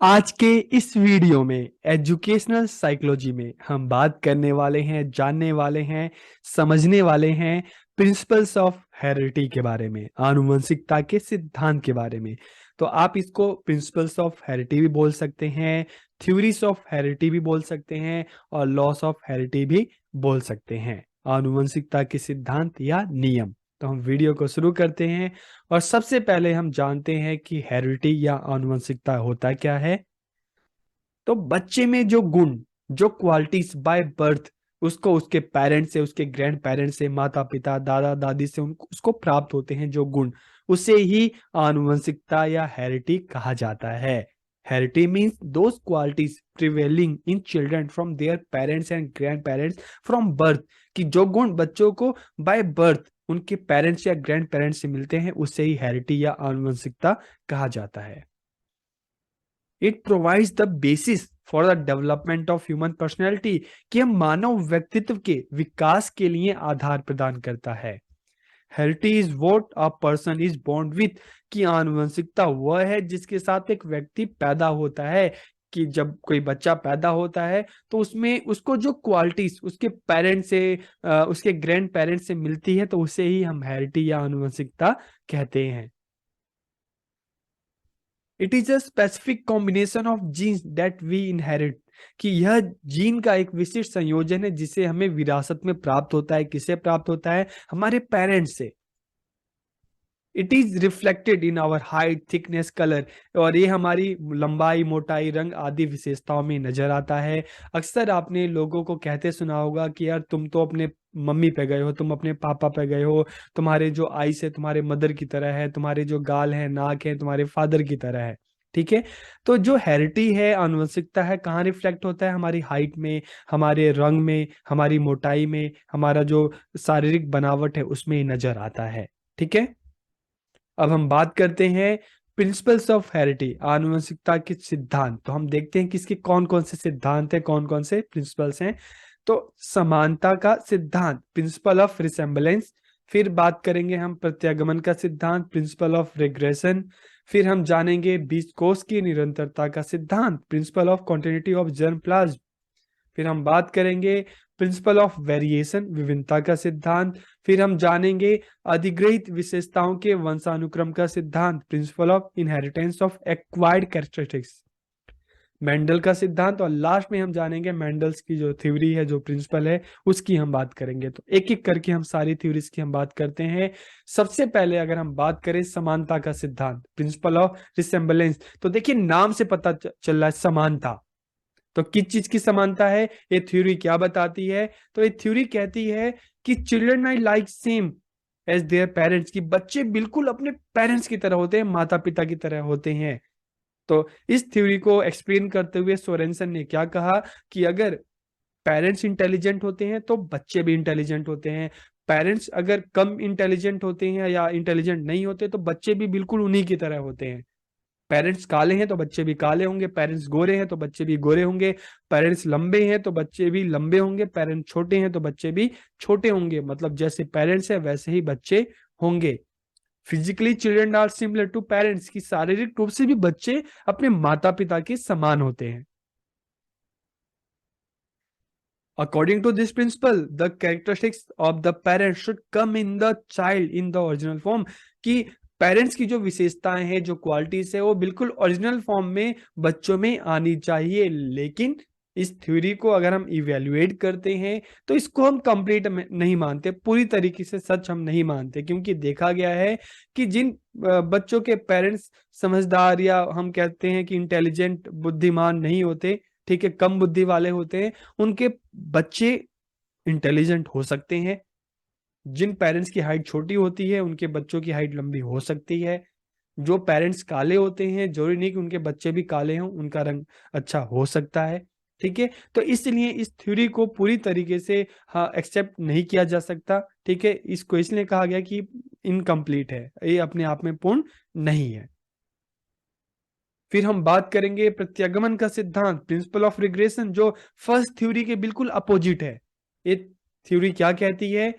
आज के इस वीडियो में एजुकेशनल साइकोलॉजी में हम बात करने वाले हैं, जानने वाले हैं, समझने वाले हैं प्रिंसिपल्स ऑफ हेरिडिटी के बारे में, आनुवंशिकता के सिद्धांत के बारे में। तो आप इसको प्रिंसिपल्स ऑफ हेरिडिटी भी बोल सकते हैं, थ्योरीज ऑफ हेरिडिटी भी बोल सकते हैं और लॉस ऑफ हेरिडिटी भी बोल सकते हैं, आनुवंशिकता के सिद्धांत या नियम। तो हम वीडियो को शुरू करते हैं और सबसे पहले हम जानते हैं कि हेरिडिटी या आनुवंशिकता होता क्या है। तो बच्चे में जो गुण, जो क्वालिटीज बाय बर्थ उसको उसके पेरेंट्स से, उसके ग्रैंड पेरेंट्स से, माता पिता, दादा दादी से उनको उसको प्राप्त होते हैं जो गुण, उसे ही आनुवंशिकता या हेरिडिटी कहा जाता है। Heredity means those qualities prevailing in children from their parents and grand parents from birth, कि जो गुण बच्चों को बाय बर्थ उनके पेरेंट्स या ग्रैंड पेरेंट्स से मिलते हैं उसे ही हेरिडिटी या आनुवंशिकता कहा जाता है। It provides the basis for the development of human personality, कि हम मानव व्यक्तित्व के विकास के लिए आधार प्रदान करता है। Heredity is what a person is born with, कि आनुवंशिकता वह है जिसके साथ एक व्यक्ति पैदा होता है। कि जब कोई बच्चा पैदा होता है तो उसमें उसको जो क्वालिटीज उसके पेरेंट्स से, उसके ग्रैंड पेरेंट्स से मिलती है, तो उसे ही हम हेरिडिटी या आनुवंशिकता कहते हैं। It is a specific combination of genes that we inherit, कि यह जीन का एक विशिष्ट संयोजन है जिसे हमें विरासत में प्राप्त होता है। किसे प्राप्त होता है? हमारे पेरेंट्स से। It is reflected in our height, thickness, colour, और ये हमारी लंबाई, मोटाई, रंग आदि विशेषताओं में नजर आता है। अक्सर आपने लोगों को कहते सुना होगा कि यार तुम तो अपने मम्मी पे गए हो, तुम अपने पापा पे गए हो, तुम्हारे जो आईज है तुम्हारे मदर की तरह है, तुम्हारे जो गाल है, नाक है, तुम्हारे फादर की तरह है। ठीक है। तो जो हेरिडिटी है, आनुवंशिकता है, कहाँ रिफ्लेक्ट होता है? हमारी हाइट में, हमारे रंग में, हमारी मोटाई में, हमारा जो शारीरिक बनावट है उसमें ही नजर आता है। ठीक है। अब हम बात करते हैं प्रिंसिपल्स ऑफ हेरिडिटी, आनुवंशिकता के सिद्धांत। तो हम देखते हैं कि इसके कौन कौन से सिद्धांत हैं, कौन कौन से प्रिंसिपल्स हैं। तो समानता का सिद्धांत, प्रिंसिपल ऑफ रिसेम्बलेंस। फिर बात करेंगे हम प्रत्यागमन का सिद्धांत, प्रिंसिपल ऑफ रिग्रेशन। फिर हम जानेंगे बीज कोष की निरंतरता का सिद्धांत, principle of continuity of germ plasm. फिर हम बात करेंगे प्रिंसिपल ऑफ वेरिएशन, विभिन्नता का सिद्धांत। फिर हम जानेंगे अधिग्रहित विशेषताओं के वंशानुक्रम का सिद्धांत, principle of inheritance of acquired characteristics, Mendel का सिद्धांत। और लास्ट में हम जानेंगे मेंडल्स की जो थ्योरी है, जो प्रिंसिपल है, उसकी हम बात करेंगे। तो एक एक करके हम सारी थ्योरीज की हम बात करते हैं। सबसे पहले अगर हम बात करें समानता का सिद्धांत, प्रिंसिपल ऑफ रिसेम्बलेंस, तो देखिए नाम से पता चल रहा है समानता। तो किस चीज की समानता है? ये थ्योरी क्या बताती है? तो ये थ्योरी कहती है कि children are like same as their parents, की बच्चे बिल्कुल अपने पेरेंट्स की तरह होते हैं, माता पिता की तरह होते हैं। तो इस थ्योरी को एक्सप्लेन करते हुए सोरेनसन ने क्या कहा कि अगर पेरेंट्स इंटेलिजेंट होते हैं तो बच्चे भी इंटेलिजेंट होते हैं। पेरेंट्स अगर कम इंटेलिजेंट होते हैं या इंटेलिजेंट नहीं होते तो बच्चे भी बिल्कुल उन्हीं की तरह होते हैं। पेरेंट्स काले हैं तो बच्चे भी काले होंगे, पेरेंट्स गोरे हैं तो बच्चे भी गोरे होंगे, पेरेंट्स लंबे हैं तो बच्चे भी लंबे होंगे, पेरेंट्स छोटे हैं तो बच्चे भी छोटे होंगे। मतलब जैसे पेरेंट्स है वैसे ही बच्चे होंगे। Physically children are similar to parents, की शारीरिक रूप से भी बच्चे अपने माता पिता के समान होते हैं। According to this principle, the characteristics of the parent should come in the child in the original form, कि पेरेंट्स की जो विशेषताएं हैं, जो क्वालिटीज है, वो बिल्कुल ओरिजिनल फॉर्म में बच्चों में आनी चाहिए। लेकिन इस थ्योरी को अगर हम इवेल्युएट करते हैं तो इसको हम कंप्लीट नहीं मानते, पूरी तरीके से सच हम नहीं मानते, क्योंकि देखा गया है कि जिन बच्चों के पेरेंट्स समझदार या हम कहते हैं कि इंटेलिजेंट, बुद्धिमान नहीं होते, ठीक है, कम बुद्धि वाले होते हैं, उनके बच्चे इंटेलिजेंट हो सकते हैं। जिन पेरेंट्स की हाइट छोटी होती है उनके बच्चों की हाइट लंबी हो सकती है। जो पेरेंट्स काले होते हैं जरूरी नहीं कि उनके बच्चे भी काले हों, उनका रंग अच्छा हो सकता है। ठीक है। तो इसलिए इस थ्योरी को पूरी तरीके से हाँ एक्सेप्ट नहीं किया जा सकता। ठीक है। इसको इसलिए कहा गया कि इनकम्प्लीट है, ये अपने आप में पूर्ण नहीं है। फिर हम बात करेंगे प्रत्यागमन का सिद्धांत, प्रिंसिपल ऑफ रिग्रेशन, जो फर्स्ट थ्योरी के बिल्कुल अपोजिट है। ये थ्योरी क्या कहती है?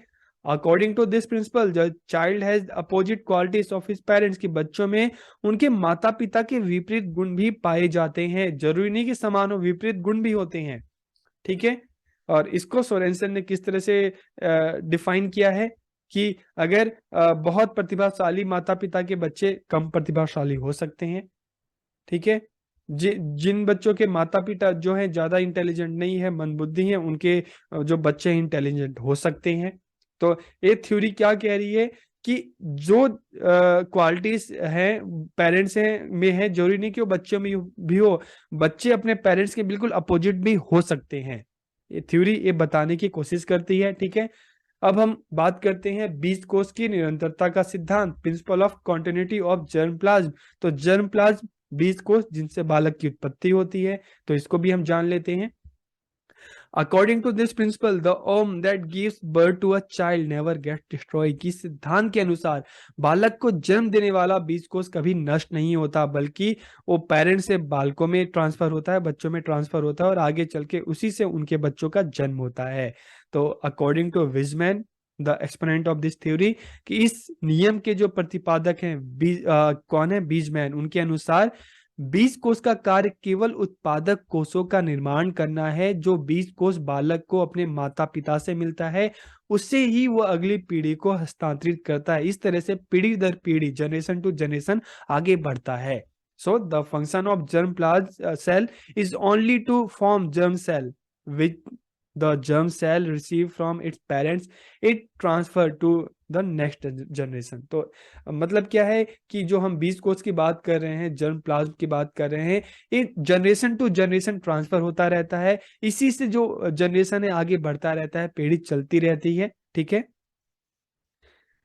According to this principle the child has opposite qualities of his parents, की बच्चों में उनके माता पिता के विपरीत गुण भी पाए जाते हैं, जरूरी नहीं कि समान हो, विपरीत गुण भी होते हैं। ठीक है, और इसको सोरेनसन ने किस तरह से डिफाइन किया है कि अगर बहुत प्रतिभाशाली माता पिता के बच्चे कम प्रतिभाशाली हो सकते हैं। ठीक है, जिन बच्चों के माता पिता जो है ज्यादा इंटेलिजेंट नहीं है, मंदबुद्धि है, उनके जो बच्चे इंटेलिजेंट हो सकते हैं। तो ये थ्योरी क्या कह रही है कि जो क्वालिटीज हैं पेरेंट्स हैं में है, जरूरी नहीं कि वो बच्चों में भी हो, बच्चे अपने पेरेंट्स के बिल्कुल अपोजिट भी हो सकते हैं। ये थ्योरी ये बताने की कोशिश करती है। ठीक है, अब हम बात करते हैं बीजकोष की निरंतरता का सिद्धांत, principle of continuity of germplasm. तो जर्मप्लाज्म बीजकोष जिनसे बालक की उत्पत्ति होती है, तो इसको भी हम जान लेते हैं। According to this principle the womb that gives birth to a child never get destroyed, की सिद्धांत के अनुसार बालक को जन्म देने वाला बीजकोष कभी नष्ट नहीं होता, बल्कि वो पेरेंट्स से बालकों में ट्रांसफर होता है, बच्चों में ट्रांसफर होता है, और आगे चल के उसी से उनके बच्चों का जन्म होता है। तो according to Weismann the exponent of this theory, कि इस नियम के जो प्रतिपादक हैं कौन है, बीजमैन, उनके अनुसार बीज कोष का कार्य केवल उत्पादक कोषों का निर्माण करना है। जो बीज कोष बालक को अपने माता पिता से मिलता है, उससे ही वो अगली पीढ़ी को हस्तांतरित करता है। इस तरह से पीढ़ी दर पीढ़ी, जनरेशन टू जनरेशन आगे बढ़ता है। So the function of germ plasm cell is only to form germ cell, which the germ cell receive from its parents, it transfer to the next generation. तो मतलब क्या है कि जो हम बीज कोष की बात कर रहे हैं, जर्म प्लाज्म की बात कर रहे हैं, ये जनरेशन टू जनरेशन ट्रांसफर होता रहता है, इसी से जो जनरेशन है आगे बढ़ता रहता है, पीढ़ी चलती रहती है। ठीक है,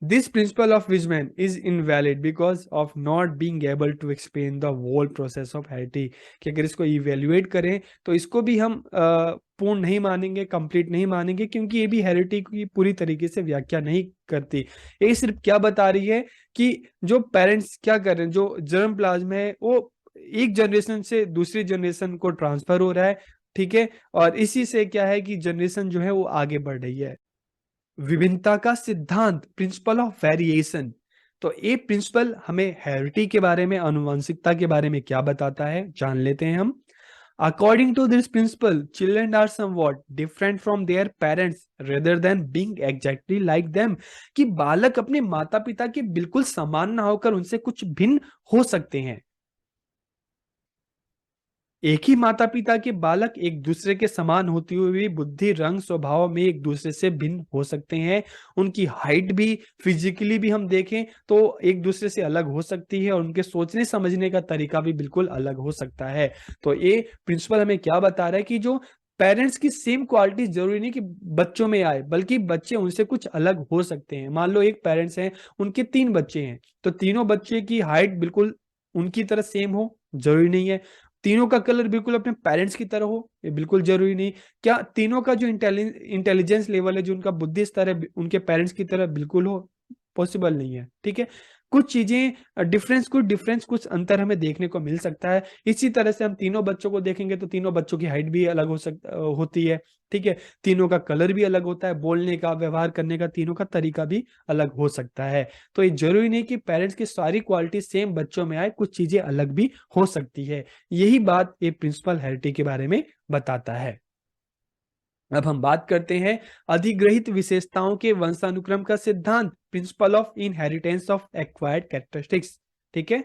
this principle of Weismann is invalid because of not being able to explain the whole process of heredity, कि अगर इसको इवेल्युएट करें तो इसको भी हम पूर्ण नहीं मानेंगे, कंप्लीट नहीं मानेंगे, क्योंकि ये भी हेरिडिटी की पूरी तरीके से व्याख्या नहीं करती। ये सिर्फ क्या बता रही है कि जो पेरेंट्स क्या कर रहे हैं, जो जर्म प्लाज्म है वो एक जनरेशन से दूसरी जनरेशन को ट्रांसफर हो रहा है। ठीक है, और इसी से क्या है कि जनरेशन जो है वो आगे बढ़ रही है। विभिन्नता का सिद्धांत, प्रिंसिपल ऑफ वेरिएशन, तो ये प्रिंसिपल हमें हेरिडिटी के बारे में, आनुवंशिकता के बारे में क्या बताता है, जान लेते हैं हम। According to this principle children are somewhat different from their parents rather than being exactly like them, कि बालक अपने माता पिता के बिल्कुल समान ना होकर उनसे कुछ भिन्न हो सकते हैं। एक ही माता पिता के बालक एक दूसरे के समान होती हुई भी बुद्धि, रंग, स्वभाव में एक दूसरे से भिन्न हो सकते हैं। उनकी हाइट भी, फिजिकली भी हम देखें तो एक दूसरे से अलग हो सकती है, और उनके सोचने समझने का तरीका भी बिल्कुल अलग हो सकता है। तो ये प्रिंसिपल हमें क्या बता रहा है कि जो पेरेंट्स की सेम क्वालिटी जरूरी नहीं कि बच्चों में आए, बल्कि बच्चे उनसे कुछ अलग हो सकते हैं। मान लो एक पेरेंट्स हैं, उनके 3 बच्चे हैं, तो तीनों बच्चे की हाइट बिल्कुल उनकी तरह सेम हो, जरूरी नहीं है। तीनों का कलर बिल्कुल अपने पेरेंट्स की तरह हो, ये बिल्कुल जरूरी नहीं। क्या तीनों का जो इंटेलिजेंस लेवल है, जो उनका बुद्धि स्तर है, उनके पेरेंट्स की तरह बिल्कुल हो, पॉसिबल नहीं है। ठीक है, कुछ चीजें डिफरेंस कुछ अंतर हमें देखने को मिल सकता है। इसी तरह से हम तीनों बच्चों को देखेंगे तो तीनों बच्चों की हाइट भी अलग होती है। ठीक है, तीनों का कलर भी अलग होता है, बोलने का, व्यवहार करने का, तीनों का तरीका भी अलग हो सकता है। तो ये जरूरी नहीं कि पेरेंट्स की सारी क्वालिटी सेम बच्चों में आए, कुछ चीजें अलग भी हो सकती है। यही बात ये प्रिंसिपल हेरिडिटी के बारे में बताता है। अब हम बात करते हैं अधिग्रहित विशेषताओं के वंशानुक्रम का सिद्धांत, principle of inheritance of acquired characteristics. ठीक है,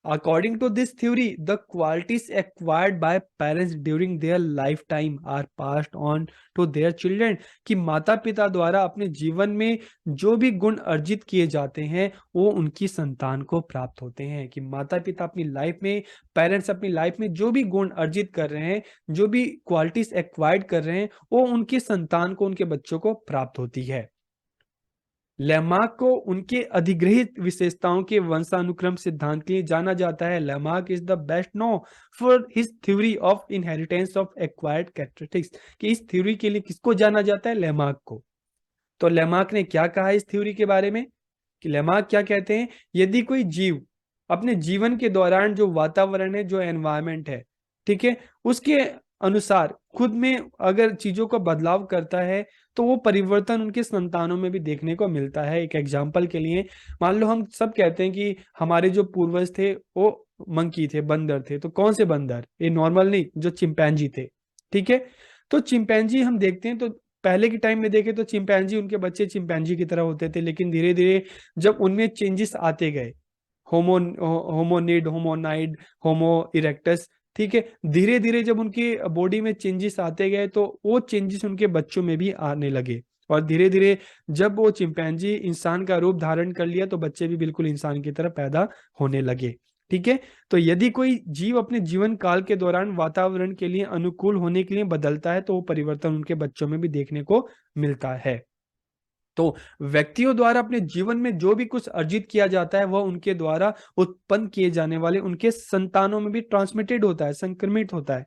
according to this theory, the qualities acquired by parents during their lifetime are passed on to their children, कि माता पिता द्वारा अपने जीवन में जो भी गुण अर्जित किए जाते हैं वो उनकी संतान को प्राप्त होते हैं। कि माता पिता अपनी लाइफ में, पेरेंट्स अपनी लाइफ में जो भी गुण अर्जित कर रहे हैं, जो भी क्वालिटीज एक्वायर्ड कर रहे हैं, वो उनकी संतान को, उनके बच्चों को प्राप्त होती है। लेमार्क को उनके अधिग्रहित विशेषताओं के वंशानुक्रम सिद्धांत के लिए जाना जाता है। Lamarck is the best known for his theory of inheritance of acquired characteristics, कि इस थ्योरी के लिए किसको जाना जाता है, लेमार्क को। तो लेमार्क ने क्या कहा इस थ्योरी के बारे में, कि लेमार्क क्या कहते हैं, यदि कोई जीव अपने जीवन के दौरान जो वातावरण है, जो एनवायरमेंट है, ठीक है, उसके अनुसार खुद में अगर चीजों का बदलाव करता है तो वो परिवर्तन उनके संतानों में भी देखने को मिलता है। एक एग्जाम्पल के लिए मान लो हम सब कहते हैं कि हमारे जो पूर्वज थे वो मंकी थे, बंदर थे। तो कौन से बंदर? ये नॉर्मल नहीं, जो चिंपैंजी थे। ठीक है, तो चिंपैंजी हम देखते हैं तो पहले के टाइम में देखें तो चिंपैंजी, उनके बच्चे चिंपैंजी की तरह होते थे, लेकिन धीरे धीरे जब उनमें चेंजेस आते गए, होमोनिड, होमोनाइड, होमो इरेक्टस, ठीक है, धीरे धीरे जब उनकी बॉडी में चेंजेस आते गए तो वो चेंजेस उनके बच्चों में भी आने लगे। और धीरे धीरे जब वो चिंपैंजी इंसान का रूप धारण कर लिया तो बच्चे भी बिल्कुल इंसान की तरह पैदा होने लगे। ठीक है, तो यदि कोई जीव अपने जीवन काल के दौरान वातावरण के लिए अनुकूल होने के लिए बदलता है तो वो परिवर्तन उनके बच्चों में भी देखने को मिलता है। तो व्यक्तियों द्वारा अपने जीवन में जो भी कुछ अर्जित किया जाता है वह उनके द्वारा उत्पन्न किए जाने वाले उनके संतानों में भी ट्रांसमिटेड होता है, संक्रमित होता है,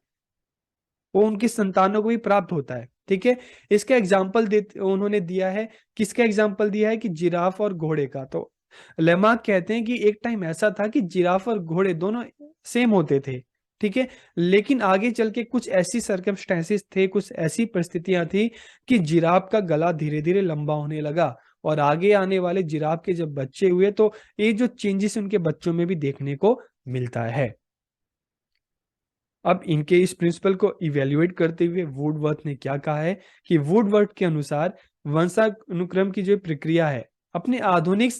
वो उनकी संतानों को भी प्राप्त होता है। ठीक है, इसका एग्जाम्पल दे उन्होंने दिया है, किसका एग्जाम्पल दिया है कि जिराफ और घोड़े का। तो लेमार्क कहते हैं कि एक टाइम ऐसा था कि जिराफ और घोड़े दोनों सेम होते थे। ठीक है, लेकिन आगे चल के कुछ ऐसी सर्कमस्टेंसेस थे, कुछ ऐसी परिस्थितियां थी कि जिराफ का गला धीरे धीरे लंबा होने लगा और आगे आने वाले जिराफ के जब बच्चे हुए तो ये जो चेंजेस उनके बच्चों में भी देखने को मिलता है। अब इनके इस प्रिंसिपल को इवेल्युएट करते हुए वुडवर्थ ने क्या कहा है कि वुडवर्थ के अनुसार वंशानुक्रम की जो प्रक्रिया है अपने आधुनिक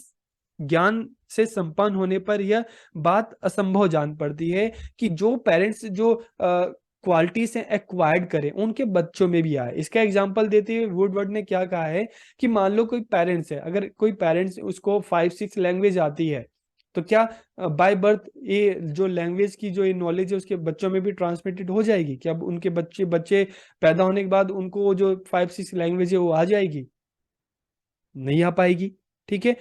ज्ञान से संपन्न होने पर यह बात असंभव जान पड़ती है कि जो पेरेंट्स जो क्वालिटी से एक्वायर्ड करें उनके बच्चों में भी आए। इसका एग्जांपल देते हुए वुडवर्ड ने क्या कहा है कि मान लो कोई पेरेंट्स है, अगर कोई पेरेंट्स उसको 5-6 लैंग्वेज आती है तो क्या बाय बर्थ ये जो लैंग्वेज की जो ये नॉलेज है उसके बच्चों में भी ट्रांसमिटेड हो जाएगी? क्या अब उनके बच्चे बच्चे पैदा होने के बाद उनको वो जो 5-6 लैंग्वेज है वो आ जाएगी? नहीं आ पाएगी। ठीक है,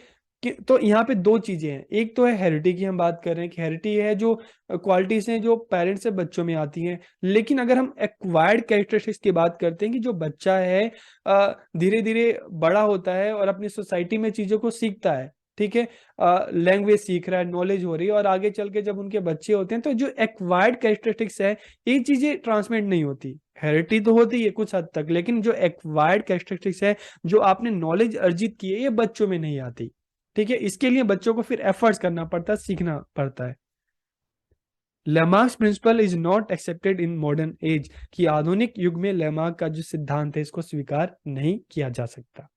तो यहाँ पे दो चीजें हैं, एक तो है हेरिडिटी की हम बात कर रहे हैं कि हेरिडिटी है जो क्वालिटीज हैं जो पेरेंट्स से बच्चों में आती हैं। लेकिन अगर हम एक्वायर्ड कैरेक्टरिस्टिक्स की बात करते हैं कि जो बच्चा है धीरे धीरे बड़ा होता है और अपनी सोसाइटी में चीजों को सीखता है। ठीक है, लैंग्वेज सीख रहा है, नॉलेज हो रही है और आगे चल के जब उनके बच्चे होते हैं तो जो एक्वायर्ड कैरेक्टरिस्टिक्स है ये चीजें ट्रांसमिट नहीं होती। हेरिडिटी तो होती है कुछ हद तक, लेकिन जो एक्वायर्ड कैरेक्टरिस्टिक्स है, जो आपने नॉलेज अर्जित की है, ये बच्चों में नहीं आती। ठीक है, इसके लिए बच्चों को फिर एफर्ट्स करना पड़ता है, सीखना पड़ता है। Lamarck's principle is not accepted in modern age, कि आधुनिक युग में लेमार्क का जो सिद्धांत है इसको स्वीकार नहीं किया जा सकता।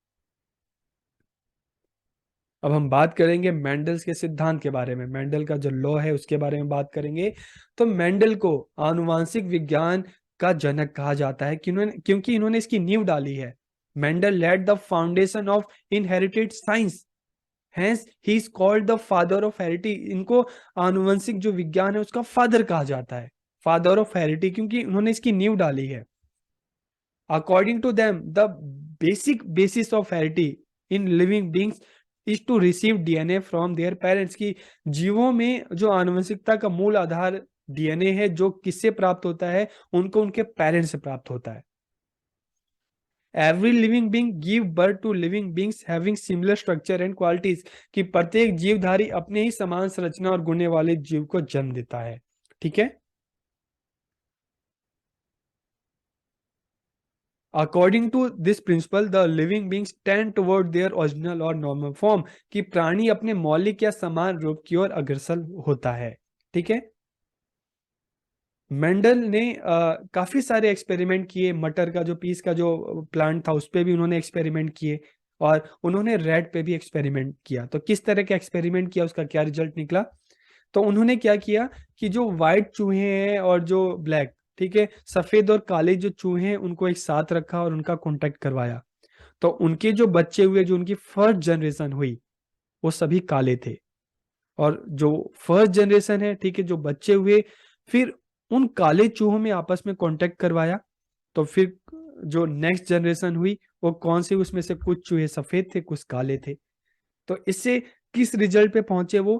अब हम बात करेंगे मेंडल्स के सिद्धांत के बारे में, मेंडल का जो लॉ है उसके बारे में बात करेंगे। तो मेंडल को आनुवांशिक विज्ञान का जनक कहा जाता है क्योंकि इन्होंने इसकी नींव डाली है। Mendel laid the foundation of inherited science, hence he is called the father of heredity. इनको आनुवंशिक जो विज्ञान है उसका फादर कहा जाता है, फादर ऑफ हेरिटी, क्योंकि उन्होंने इसकी नींव डाली है। According to them the basic basis of heredity in living beings is to receive DNA from their parents, की जीवों में जो आनुवंशिकता का मूल आधार डीएनए है जो किससे प्राप्त होता है, उनको उनके पेरेंट्स से प्राप्त होता है। Every living being give birth to living beings having similar structure and qualities, कि प्रत्येक जीवधारी अपने ही समान संरचना और गुण वाले जीव को जन्म देता है। ठीक है, according to this principle the living beings tend toward their original और नॉर्मल फॉर्म, कि प्राणी अपने मौलिक या समान रूप की ओर अग्रसर होता है। ठीक है, मेंडल ने काफी सारे एक्सपेरिमेंट किए, मटर का जो पीस का जो प्लांट था उस पे भी उन्होंने एक्सपेरिमेंट किए और उन्होंने रेड पे भी एक्सपेरिमेंट किया। तो किस तरह का एक्सपेरिमेंट किया, उसका क्या रिजल्ट निकला? तो उन्होंने क्या किया कि जो व्हाइट चूहे हैं और जो ब्लैक, ठीक है, सफेद और काले जो चूहे हैं उनको एक साथ रखा और उनका कॉन्टेक्ट करवाया। तो उनके जो बच्चे हुए, जो उनकी फर्स्ट जनरेशन हुई, वो सभी काले थे। और जो फर्स्ट जनरेशन है, ठीक है, जो बच्चे हुए, फिर उन काले चूहों में आपस में कांटेक्ट करवाया। तो फिर जो नेक्स्ट जनरेशन हुई वो कौन सी, उसमें से कुछ चूहे सफेद थे, कुछ काले थे। तो इससे किस रिजल्ट पे पहुंचे वो,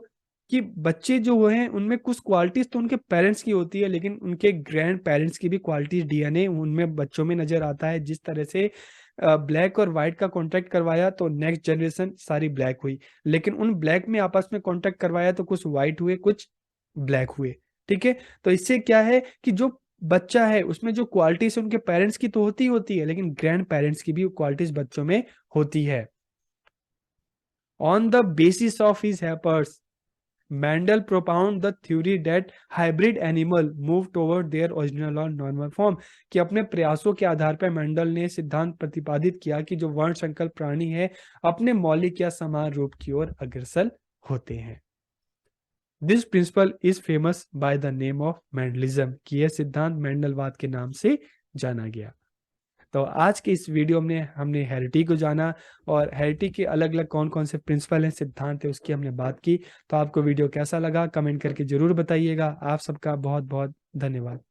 कि बच्चे जो हुए हैं उनमें कुछ क्वालिटीज तो उनके पेरेंट्स की होती है, लेकिन उनके ग्रैंड पेरेंट्स की भी क्वालिटीज डीएनए उनमें बच्चों में नजर आता है। जिस तरह से ब्लैक और व्हाइट का कांटेक्ट करवाया तो नेक्स्ट जनरेशन सारी ब्लैक हुई, लेकिन उन ब्लैक में आपस में कांटेक्ट करवाया तो कुछ व्हाइट हुए, कुछ ब्लैक हुए। ठीक है, तो इससे क्या है कि जो बच्चा है उसमें जो क्वालिटीज उनके पेरेंट्स की तो होती है, लेकिन ग्रैंड पेरेंट्स की भी क्वालिटीज बच्चों में होती है। On the basis of his papers Mendel propound the theory that hybrid animal move toward their original or normal form, कि अपने प्रयासों के आधार पर मेंडल ने सिद्धांत प्रतिपादित किया कि जो वर्ण संकर प्राणी है अपने मौलिक या समान रूप की ओर अग्रसर होते हैं। This principle is famous by the name of Mendelism, कि यह सिद्धांत मेंडलवाद के नाम से जाना गया। तो आज के इस वीडियो में हमने हेरिटी को जाना और हेरिटी के अलग अलग कौन कौन से प्रिंसिपल हैं, सिद्धांत है, उसकी हमने बात की। तो आपको वीडियो कैसा लगा कमेंट करके जरूर बताइएगा। आप सबका बहुत बहुत धन्यवाद।